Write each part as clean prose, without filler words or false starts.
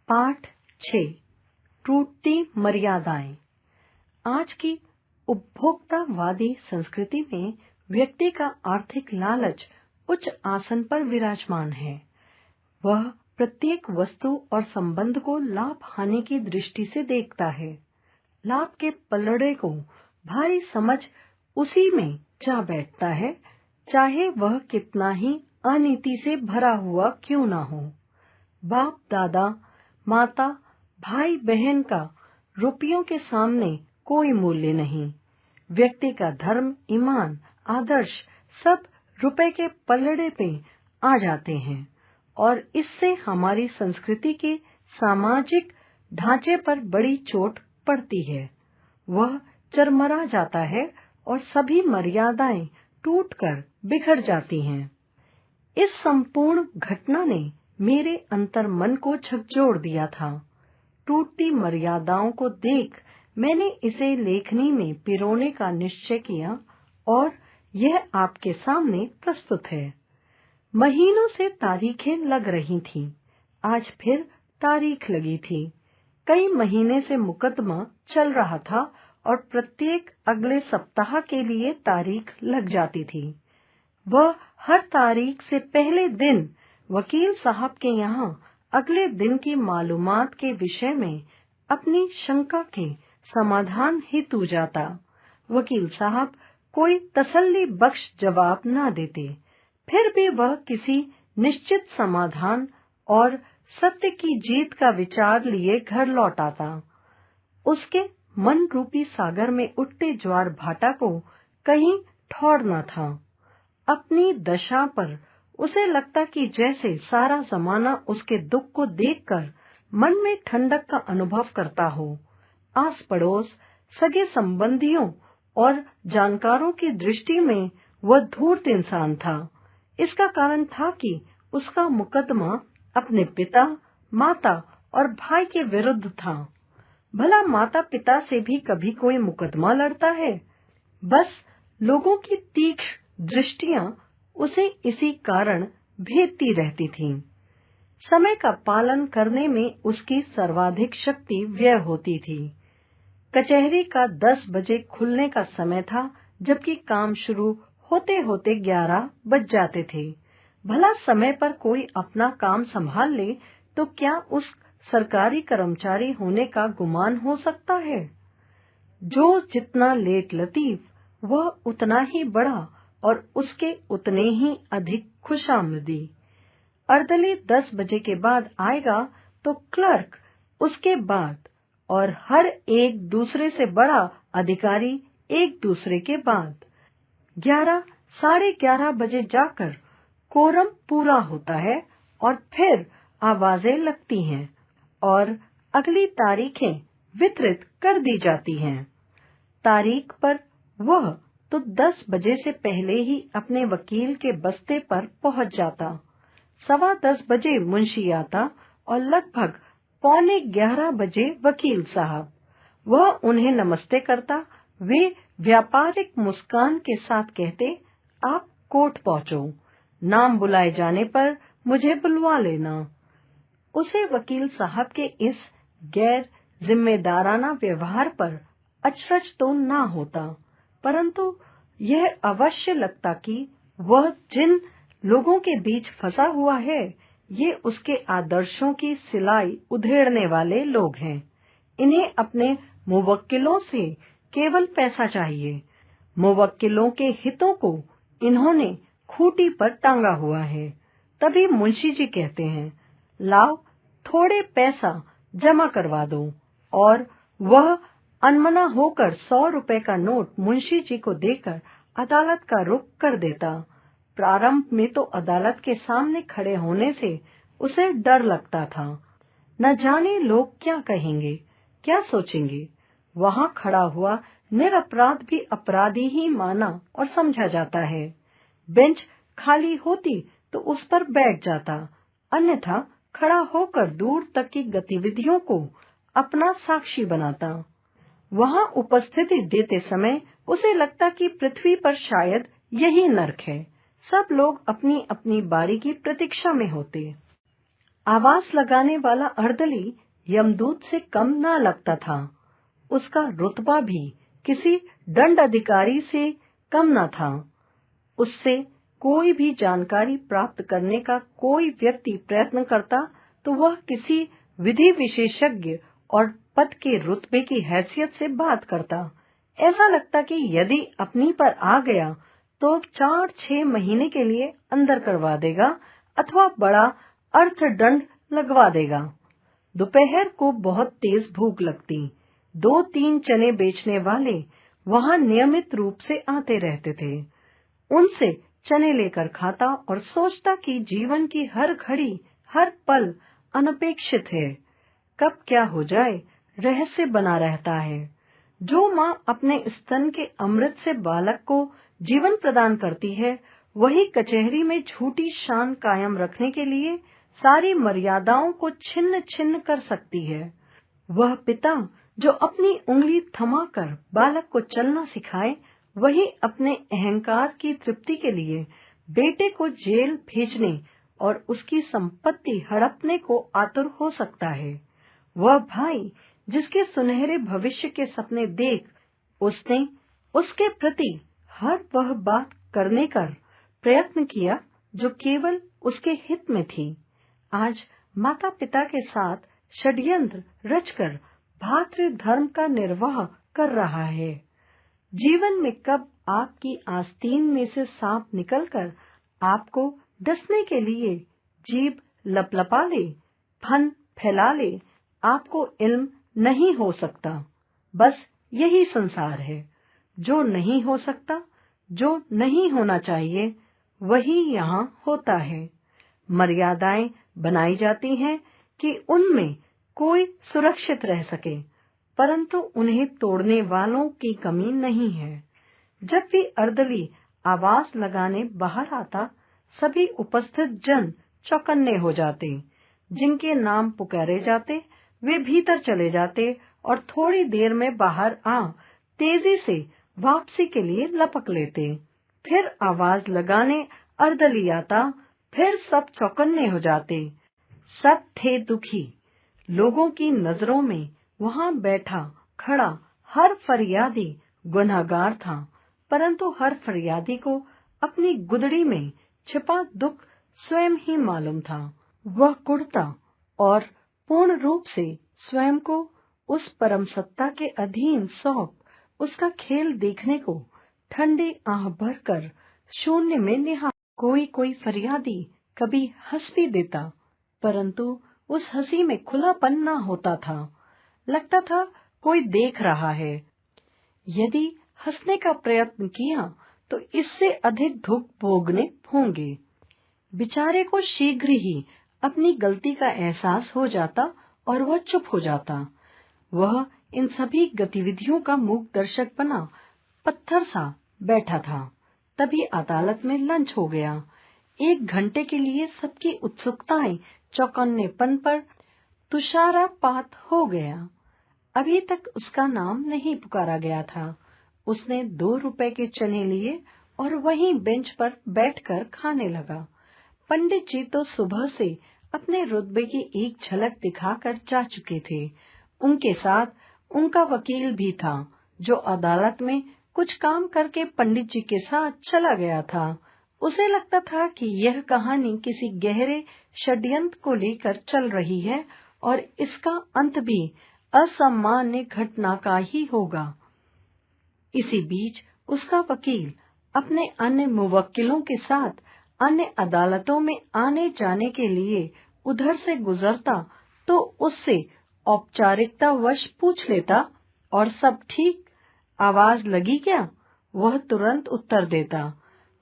पाठ 6 टूटती मर्यादाएं। आज की उपभोक्तावादी संस्कृति में व्यक्ति का आर्थिक लालच उच्च आसन पर विराजमान है। वह प्रत्येक वस्तु और संबंध को लाभ हानि की दृष्टि से देखता है। लाभ के पलड़े को भारी समझ उसी में जा बैठता है, चाहे वह कितना ही अनीति से भरा हुआ क्यों न हो। बाप दादा, माता, भाई बहन का रुपयों के सामने कोई मूल्य नहीं। व्यक्ति का धर्म, ईमान, आदर्श सब रुपए के पलड़े पे आ जाते हैं और इससे हमारी संस्कृति के सामाजिक ढांचे पर बड़ी चोट पड़ती है। वह चरमरा जाता है और सभी मर्यादाएं टूटकर बिखर जाती हैं। इस संपूर्ण घटना ने मेरे अंतर मन को झकझोर दिया था। टूटती मर्यादाओं को देख मैंने इसे लेखनी में पिरोने का निश्चय किया और यह आपके सामने प्रस्तुत है। महीनों से तारीखें लग रही थीं। आज फिर तारीख लगी थी। कई महीने से मुकदमा चल रहा था और प्रत्येक अगले सप्ताह के लिए तारीख लग जाती थी। वह हर तारीख से पहले दिन वकील साहब के यहाँ अगले दिन की मालूमात के विषय में अपनी शंका के समाधान हेतु जाता। वकील साहब कोई तसल्ली बख्श जवाब न देते, फिर भी वह किसी निश्चित समाधान और सत्य की जीत का विचार लिए घर लौट आता। उसके मन रूपी सागर में उठते ज्वार भाटा को कहीं ठौर न था। अपनी दशा पर उसे लगता कि जैसे सारा जमाना उसके दुख को देखकर मन में ठंडक का अनुभव करता हो। आस पड़ोस, सगे संबंधियों और जानकारों की दृष्टि में वह धूर्त इंसान था। इसका कारण था कि उसका मुकदमा अपने पिता, माता और भाई के विरुद्ध था। भला माता पिता से भी कभी कोई मुकदमा लड़ता है? बस लोगों की तीक्ष्ण दृष्टियां उसे इसी कारण भेदती रहती थीं। समय का पालन करने में उसकी सर्वाधिक शक्ति व्यय होती थी। कचहरी का 10 बजे खुलने का समय था, जबकि काम शुरू होते होते 11 बज जाते थे। भला समय पर कोई अपना काम संभाल ले तो क्या उस सरकारी कर्मचारी होने का गुमान हो सकता है? जो जितना लेट लतीफ, वह उतना ही बड़ा और उसके उतने ही अधिक खुशामदी। अर्दली 10 बजे के बाद आएगा तो क्लर्क उसके बाद और हर एक दूसरे से बड़ा अधिकारी एक दूसरे के बाद। 11, साढ़े 11 बजे जाकर कोरम पूरा होता है और फिर आवाजें लगती हैं और अगली तारीखें वितरित कर दी जाती हैं। तारीख पर वह तो 10 बजे से पहले ही अपने वकील के बस्ते पर पहुंच जाता। 10:15 बजे मुंशी आता और लगभग 11:45 बजे वकील साहब। वह उन्हें नमस्ते करता। वे व्यापारिक मुस्कान के साथ कहते, आप कोर्ट पहुंचो। नाम बुलाए जाने पर मुझे बुलवा लेना। उसे वकील साहब के इस गैर जिम्मेदाराना व्यवहार पर अचरज तो ना होता, परंतु यह अवश्य लगता कि वह जिन लोगों के बीच फंसा हुआ है, ये उसके आदर्शों की सिलाई उधेड़ने वाले लोग हैं। इन्हें अपने मुवक्किलों से केवल पैसा चाहिए। मुवक्किलों के हितों को इन्होंने खूंटी पर टांगा हुआ है। तभी मुंशी जी कहते हैं, लाओ थोड़े पैसा जमा करवा दो, और वह अनमना होकर 100 रुपए का नोट मुंशी जी को देकर अदालत का रुख कर देता। प्रारंभ में तो अदालत के सामने खड़े होने से उसे डर लगता था। न जाने लोग क्या कहेंगे, क्या सोचेंगे। वहां खड़ा हुआ निरपराध भी अपराधी ही माना और समझा जाता है। बेंच खाली होती तो उस पर बैठ जाता, अन्यथा खड़ा होकर दूर तक की गतिविधियों को अपना साक्षी बनाता। वहां उपस्थिति देते समय उसे लगता कि पृथ्वी पर शायद यही नर्क है। सब लोग अपनी अपनी बारी की प्रतीक्षा में होते। आवाज लगाने वाला अर्दली यमदूत से कम ना लगता था। उसका रुतबा भी किसी दंड अधिकारी से कम न था। उससे कोई भी जानकारी प्राप्त करने का कोई व्यक्ति प्रयत्न करता तो वह किसी विधि विशेषज्ञ और पद के रुतबे की हैसियत से बात करता। ऐसा लगता कि यदि अपनी पर आ गया तो 4-6 महीने के लिए अंदर करवा देगा अथवा बड़ा अर्थदंड लगवा देगा। दोपहर को बहुत तेज भूख लगती। 2-3 चने बेचने वाले वहां नियमित रूप से आते रहते थे। उनसे चने लेकर खाता और सोचता कि जीवन की हर घड़ी हर पल अनपेक्षित है, कब क्या हो जाए रहस्य बना रहता है। जो माँ अपने स्तन के अमृत से बालक को जीवन प्रदान करती है, वही कचहरी में झूठी शान कायम रखने के लिए सारी मर्यादाओं को छिन्न छिन्न कर सकती है। वह पिता जो अपनी उंगली थमाकर बालक को चलना सिखाए, वही अपने अहंकार की तृप्ति के लिए बेटे को जेल भेजने और उसकी संपत्ति हड़पने को आतुर हो सकता है। वह भाई जिसके सुनहरे भविष्य के सपने देख उसने उसके प्रति हर वह बात करने का प्रयत्न किया जो केवल उसके हित में थी, आज माता पिता के साथ षड्यंत्र रचकर भातृ धर्म का निर्वाह कर रहा है। जीवन में कब आपकी आस्तीन में से सांप निकलकर आपको डसने के लिए जीभ लपलपा ले, फन फैला ले, आपको इल्म नहीं हो सकता। बस यही संसार है। जो नहीं हो सकता, जो नहीं होना चाहिए, वही यहाँ होता है। मर्यादाएं बनाई जाती हैं कि उनमें कोई सुरक्षित रह सके, परंतु उन्हें तोड़ने वालों की कमी नहीं है। जब भी अर्दली आवाज लगाने बाहर आता, सभी उपस्थित जन चौकन्ने हो जाते। जिनके नाम पुकारे जाते वे भीतर चले जाते और थोड़ी देर में बाहर आ तेजी से वापसी के लिए लपक लेते। फिर आवाज लगाने अर्दली आता, फिर सब चौकन्ने हो जाते। सब थे दुखी। लोगों की नजरों में वहां बैठा खड़ा हर फरियादी गुनहगार था, परंतु हर फरियादी को अपनी गुदड़ी में छिपा दुख स्वयं ही मालूम था। वह कुढ़ता और पूर्ण रूप से स्वयं को उस परम सत्ता के अधीन सौंप उसका खेल देखने को ठंडी आह भरकर शून्य में निहार। कोई फरियादी कभी हंस भी देता, परंतु उस हंसी में खुलापन न होता था। लगता था कोई देख रहा है। यदि हंसने का प्रयत्न किया तो इससे अधिक दुख भोगने होंगे। बेचारे को शीघ्र ही अपनी गलती का एहसास हो जाता और वह चुप हो जाता। वह इन सभी गतिविधियों का मूक दर्शक बना पत्थर सा बैठा था। तभी अदालत में लंच हो गया। 1 घंटे के लिए सबकी उत्सुकताएं चौकन्नेपन पर तुषारपात हो गया। अभी तक उसका नाम नहीं पुकारा गया था। उसने 2 रुपए के चने लिए और वहीं बेंच पर बैठकर खाने लगा। पंडित जी तो सुबह से अपने रुतबे की एक झलक दिखाकर जा चुके थे। उनके साथ उनका वकील भी था, जो अदालत में कुछ काम करके पंडित जी के साथ चला गया था। उसे लगता था कि यह कहानी किसी गहरे षड्यंत्र को लेकर चल रही है और इसका अंत भी असामान्य घटना का ही होगा। इसी बीच उसका वकील अपने अन्य मुवक्किलों के साथ अन्य अदालतों में आने जाने के लिए उधर से गुजरता तो उससे औपचारिकतावश पूछ लेता, और सब ठीक, आवाज लगी क्या? वह तुरंत उत्तर देता।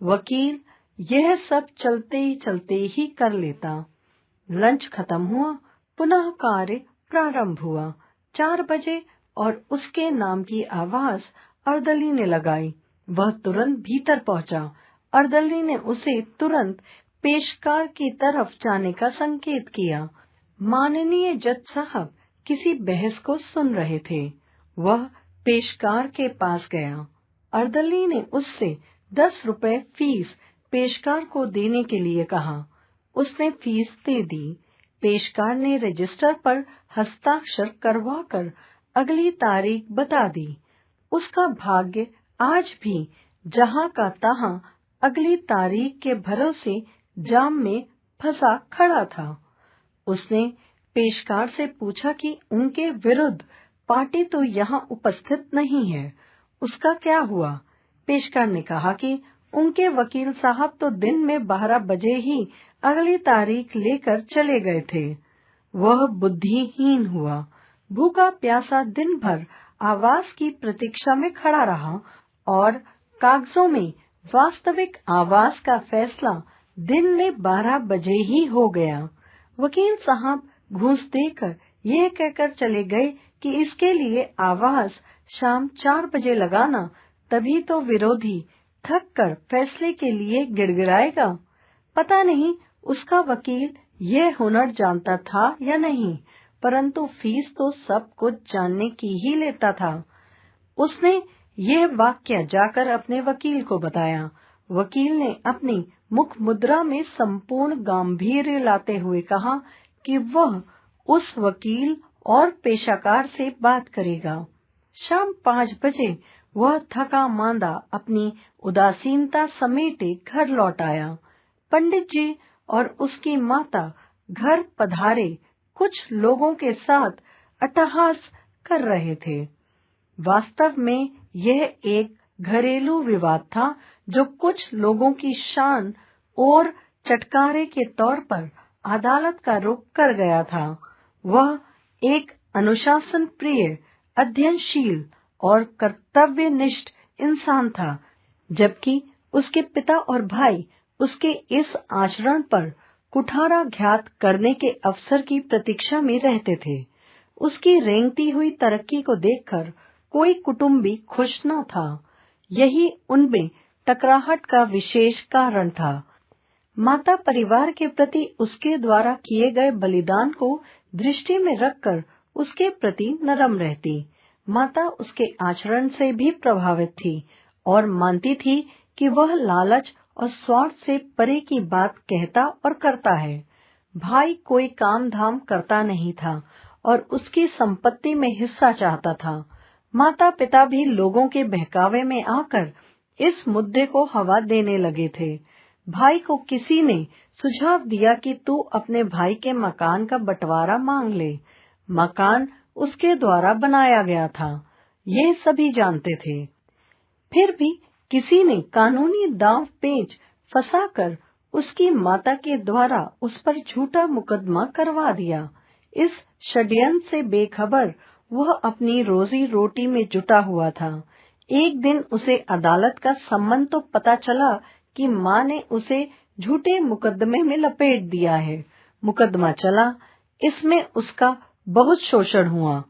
वकील यह सब चलते ही कर लेता। लंच खत्म हुआ, पुनः कार्य प्रारंभ हुआ। 4 बजे और उसके नाम की आवाज अर्दली ने लगाई। वह तुरंत भीतर पहुंचा। अर्दली ने उसे तुरंत पेशकार की तरफ जाने का संकेत किया। माननीय जज साहब किसी बहस को सुन रहे थे। वह पेशकार के पास गया। अर्दली ने उससे 10 रुपए फीस पेशकार को देने के लिए कहा। उसने फीस दे दी। पेशकार ने रजिस्टर पर हस्ताक्षर करवाकर अगली तारीख बता दी। उसका भाग्य आज भी जहां का तहां अगली तारीख के भरोसे जाम में फंसा खड़ा था। उसने पेशकार से पूछा कि उनके विरुद्ध पार्टी तो यहाँ उपस्थित नहीं है, उसका क्या हुआ। पेशकार ने कहा कि उनके वकील साहब तो दिन में 12 बजे ही अगली तारीख लेकर चले गए थे। वह बुद्धिहीन हुआ, भूखा प्यासा दिन भर आवास की प्रतीक्षा में खड़ा रहा और कागजों में वास्तविक आवास का फैसला दिन में 12 बजे ही हो गया। वकील साहब घूस देकर यह कहकर चले गए कि इसके लिए आवास शाम 4 बजे लगाना, तभी तो विरोधी थक कर फैसले के लिए गिड़गिड़ाएगा। पता नहीं उसका वकील यह हुनर जानता था या नहीं, परंतु फीस तो सब कुछ जानने की ही लेता था। उसने यह वाक्य जाकर अपने वकील को बताया। वकील ने अपनी मुख मुद्रा में संपूर्ण गांभीर्य लाते हुए कहा कि वह उस वकील और पेशाकार से बात करेगा। शाम 5 बजे वह थका मांदा अपनी उदासीनता समेटे घर लौट आया। पंडित जी और उसकी माता घर पधारे कुछ लोगों के साथ अट्टहास कर रहे थे। वास्तव में यह एक घरेलू विवाद था जो कुछ लोगों की शान और चटकारे के तौर पर अदालत का रुख कर गया था। वह एक अनुशासन प्रिय, अध्ययनशील और कर्तव्यनिष्ठ इंसान था, जबकि उसके पिता और भाई उसके इस आचरण पर कुठाराघात करने के अवसर की प्रतीक्षा में रहते थे। उसकी रेंगती हुई तरक्की को देखकर कोई कुटुंबी खुश न था। यही उनमें टकराहट का विशेष कारण था। माता परिवार के प्रति उसके द्वारा किए गए बलिदान को दृष्टि में रखकर उसके प्रति नरम रहती। माता उसके आचरण से भी प्रभावित थी और मानती थी कि वह लालच और स्वार्थ से परे की बात कहता और करता है। भाई कोई काम धाम करता नहीं था और उसकी संपत्ति में हिस्सा चाहता था। माता पिता भी लोगों के बहकावे में आकर इस मुद्दे को हवा देने लगे थे। भाई को किसी ने सुझाव दिया कि तू अपने भाई के मकान का बंटवारा मांग ले। मकान उसके द्वारा बनाया गया था, ये सभी जानते थे। फिर भी किसी ने कानूनी दांव पेच फंसाकर उसकी माता के द्वारा उस पर झूठा मुकदमा करवा दिया। इस षड्यंत्र से बेखबर वह अपनी रोजी रोटी में जुटा हुआ था। एक दिन उसे अदालत का सम्मन तो पता चला कि माँ ने उसे झूठे मुकदमे में लपेट दिया है। मुकदमा चला, इसमें उसका बहुत शोषण हुआ।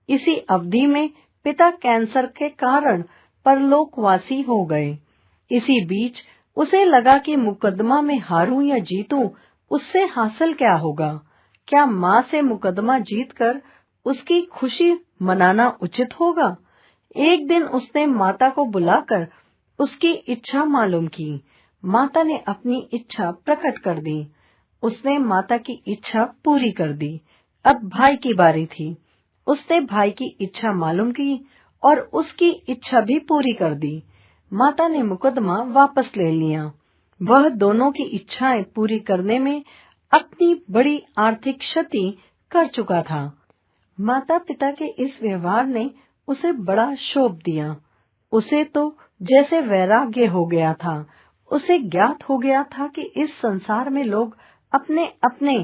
इसी अवधि में पिता कैंसर के कारण परलोकवासी हो गए। इसी बीच उसे लगा कि मुकदमा में हारूं या जीतूं, उससे हासिल क्या होगा। क्या माँ से मुकदमा जीतकर उसकी खुशी मनाना उचित होगा। एक दिन उसने माता को बुलाकर उसकी इच्छा मालूम की। माता ने अपनी इच्छा प्रकट कर दी। उसने माता की इच्छा पूरी कर दी। अब भाई की बारी थी। उसने भाई की इच्छा मालूम की और उसकी इच्छा भी पूरी कर दी। माता ने मुकदमा वापस ले लिया। वह दोनों की इच्छाएं पूरी करने में अपनी बड़ी आर्थिक क्षति कर चुका था। माता पिता के इस व्यवहार ने उसे बड़ा क्षोभ दिया। उसे तो जैसे वैराग्य हो गया था। उसे ज्ञात हो गया था कि इस संसार में लोग अपने अपने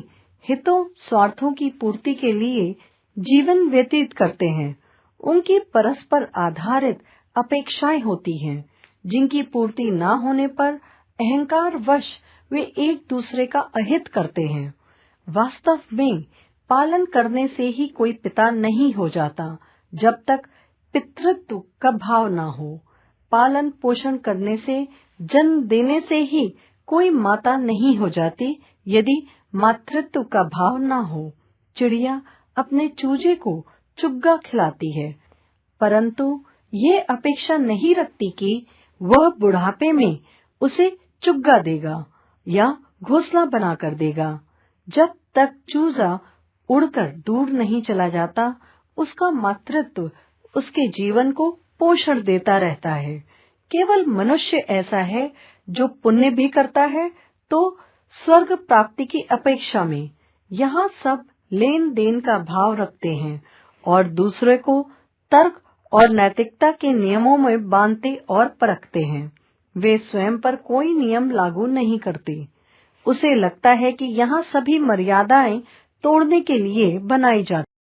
हितों स्वार्थों की पूर्ति के लिए जीवन व्यतीत करते हैं। उनकी परस्पर आधारित अपेक्षाएं होती हैं, जिनकी पूर्ति न होने पर अहंकार वश वे एक दूसरे का अहित करते हैं। वास्तव में पालन करने से ही कोई पिता नहीं हो जाता जब तक पितृत्व का भाव न हो। पालन पोषण करने से, जन्म देने से ही कोई माता नहीं हो जाती यदि मातृत्व का भाव न हो। चिड़िया अपने चूजे को चुग्गा खिलाती है, परंतु ये अपेक्षा नहीं रखती कि वह बुढ़ापे में उसे चुग्गा देगा या घोंसला बनाकर देगा। जब तक चूजा उड़कर दूर नहीं चला जाता, उसका मातृत्व उसके जीवन को पोषण देता रहता है। केवल मनुष्य ऐसा है जो पुण्य भी करता है तो स्वर्ग प्राप्ति की अपेक्षा में यहाँ सब लेन देन का भाव रखते हैं और दूसरे को तर्क और नैतिकता के नियमों में बांधते और परखते हैं। वे स्वयं पर कोई नियम लागू नहीं करते। उसे लगता है कि यहाँ सभी मर्यादाएं तोड़ने के लिए बनाई जाती